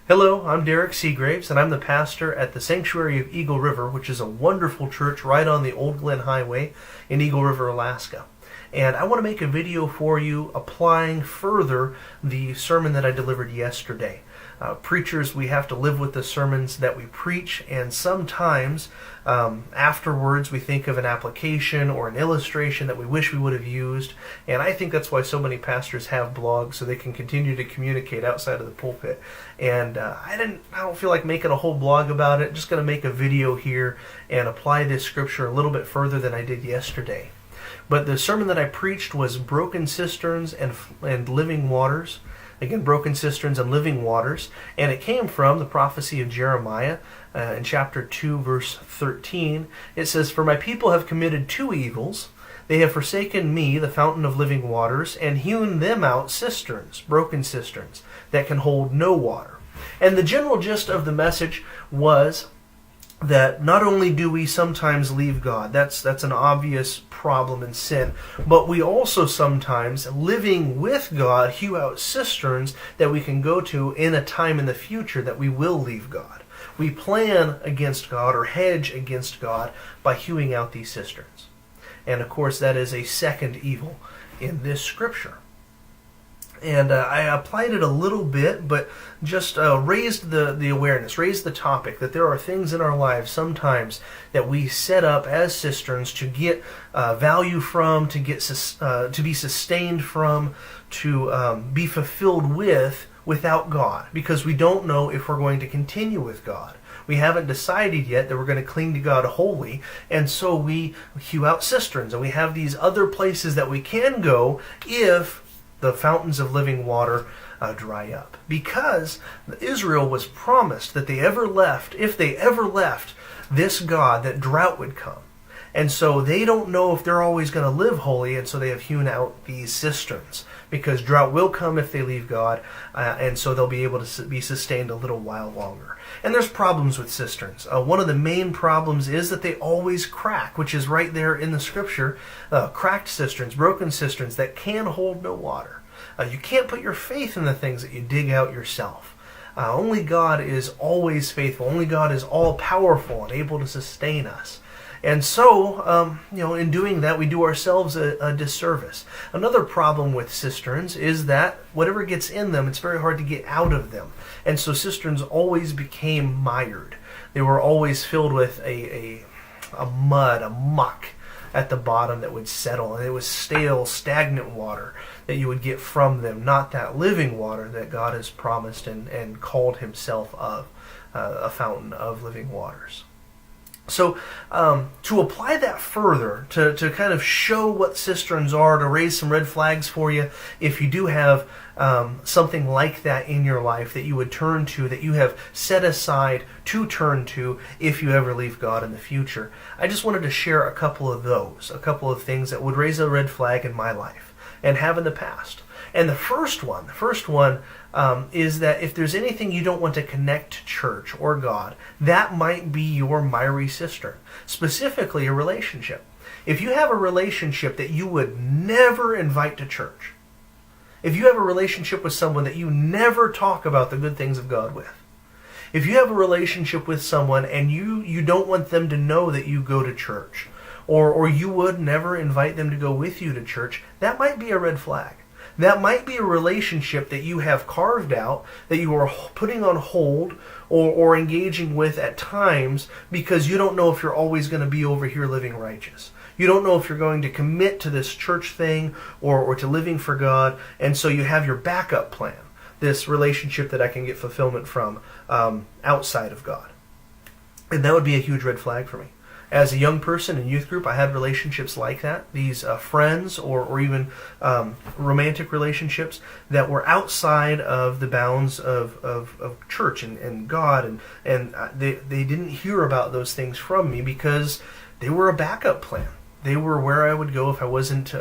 Hello, I'm Derek Seagraves, and I'm the pastor at the Sanctuary of Eagle River, which is a wonderful church right on the Old Glen Highway in Eagle River, Alaska. And I want to make a video for you applying further the sermon that I delivered yesterday. Preachers, we have to live with the sermons that we preach, and sometimes afterwards we think of an application or an illustration that we wish we would have used, and I think that's why so many pastors have blogs, so they can continue to communicate outside of the pulpit. And I don't feel like making a whole blog about it. Just going to make a video here and apply this scripture a little bit further than I did yesterday. But the sermon that I preached was broken cisterns and living waters. Again, broken cisterns and living waters. And it came from the prophecy of Jeremiah in chapter 2, verse 13. It says, "For my people have committed two evils. They have forsaken me, the fountain of living waters, and hewn them out cisterns, broken cisterns, that can hold no water." And the general gist of the message was that not only do we sometimes leave God, that's an obvious problem and sin, but we also sometimes, living with God, hew out cisterns that we can go to in a time in the future that we will leave God. We plan against God or hedge against God by hewing out these cisterns. And of course that is a second evil in this scripture. And I applied it a little bit, but just raised the awareness, raised the topic that there are things in our lives sometimes that we set up as cisterns to get value from, to be sustained from, to be fulfilled without God, because we don't know if we're going to continue with God. We haven't decided yet that we're going to cling to God wholly, and so we hew out cisterns, and we have these other places that we can go if the fountains of living water dry up. Because Israel was promised that if they ever left this God, that drought would come. And so they don't know if they're always going to live holy, and so they have hewn out these cisterns. Because drought will come if they leave God, and so they'll be able to be sustained a little while longer. And there's problems with cisterns. One of the main problems is that they always crack, which is right there in the scripture. Cracked cisterns, broken cisterns that can hold no water. You can't put your faith in the things that you dig out yourself. Only God is always faithful. Only God is all-powerful and able to sustain us. And so, in doing that, we do ourselves a disservice. Another problem with cisterns is that whatever gets in them, it's very hard to get out of them. And so cisterns always became mired. They were always filled with a mud, a muck at the bottom that would settle. And it was stale, stagnant water that you would get from them, not that living water that God has promised and called himself of, a fountain of living waters. So to apply that further, to kind of show what cisterns are, to raise some red flags for you, if you do have something like that in your life that you would turn to, that you have set aside to turn to if you ever leave God in the future, I just wanted to share a couple of those, a couple of things that would raise a red flag in my life and have in the past. And the first one is that if there's anything you don't want to connect to church or God, that might be your miry cistern, specifically a relationship. If you have a relationship that you would never invite to church, if you have a relationship with someone that you never talk about the good things of God with, if you have a relationship with someone and you don't want them to know that you go to church, or you would never invite them to go with you to church, that might be a red flag. That might be a relationship that you have carved out, that you are putting on hold or engaging with at times because you don't know if you're always going to be over here living righteous. You don't know if you're going to commit to this church thing or to living for God, and so you have your backup plan, this relationship that I can get fulfillment from outside of God. And that would be a huge red flag for me. As a young person in youth group, I had relationships like that, these friends or even romantic relationships that were outside of the bounds of church and God, and they didn't hear about those things from me because they were a backup plan. They were where I would go if I wasn't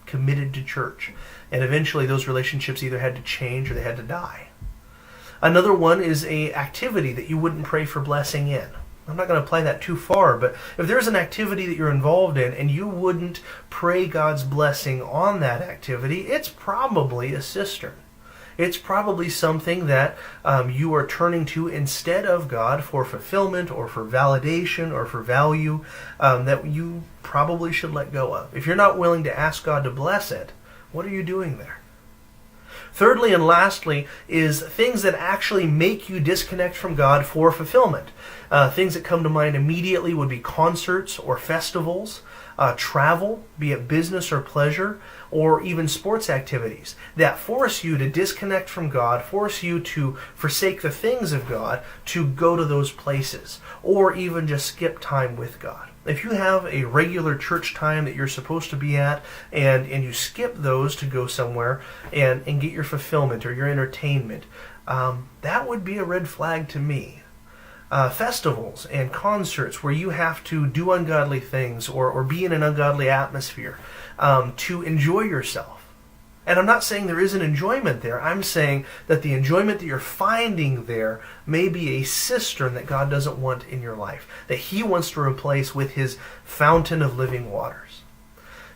committed to church. And eventually those relationships either had to change or they had to die. Another one is an activity that you wouldn't pray for blessing in. I'm not going to apply that too far, but if there's an activity that you're involved in and you wouldn't pray God's blessing on that activity, it's probably a cistern. It's probably something that you are turning to instead of God for fulfillment or for validation or for value that you probably should let go of. If you're not willing to ask God to bless it, what are you doing there? Thirdly and lastly is things that actually make you disconnect from God for fulfillment. Things that come to mind immediately would be concerts or festivals, travel, be it business or pleasure, or even sports activities that force you to disconnect from God, force you to forsake the things of God to go to those places, or even just skip time with God. If you have a regular church time that you're supposed to be at and you skip those to go somewhere and get your fulfillment or your entertainment, that would be a red flag to me. Festivals and concerts where you have to do ungodly things or be in an ungodly atmosphere to enjoy yourself. And I'm not saying there isn't enjoyment there. I'm saying that the enjoyment that you're finding there may be a cistern that God doesn't want in your life, that He wants to replace with His fountain of living waters.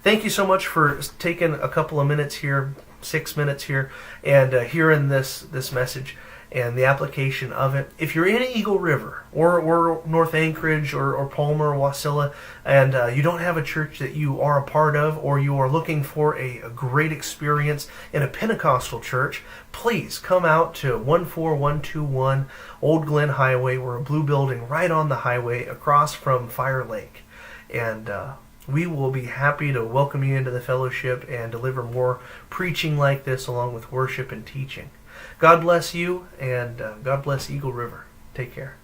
Thank you so much for taking a couple of minutes here, 6 minutes here, and hearing this message and the application of it. If you're in Eagle River or North Anchorage or Palmer or Wasilla and you don't have a church that you are a part of, or you are looking for a great experience in a Pentecostal church, please come out to 14121 Old Glen Highway. We're a blue building right on the highway across from Fire Lake. And we will be happy to welcome you into the fellowship and deliver more preaching like this along with worship and teaching. God bless you, and God bless Eagle River. Take care.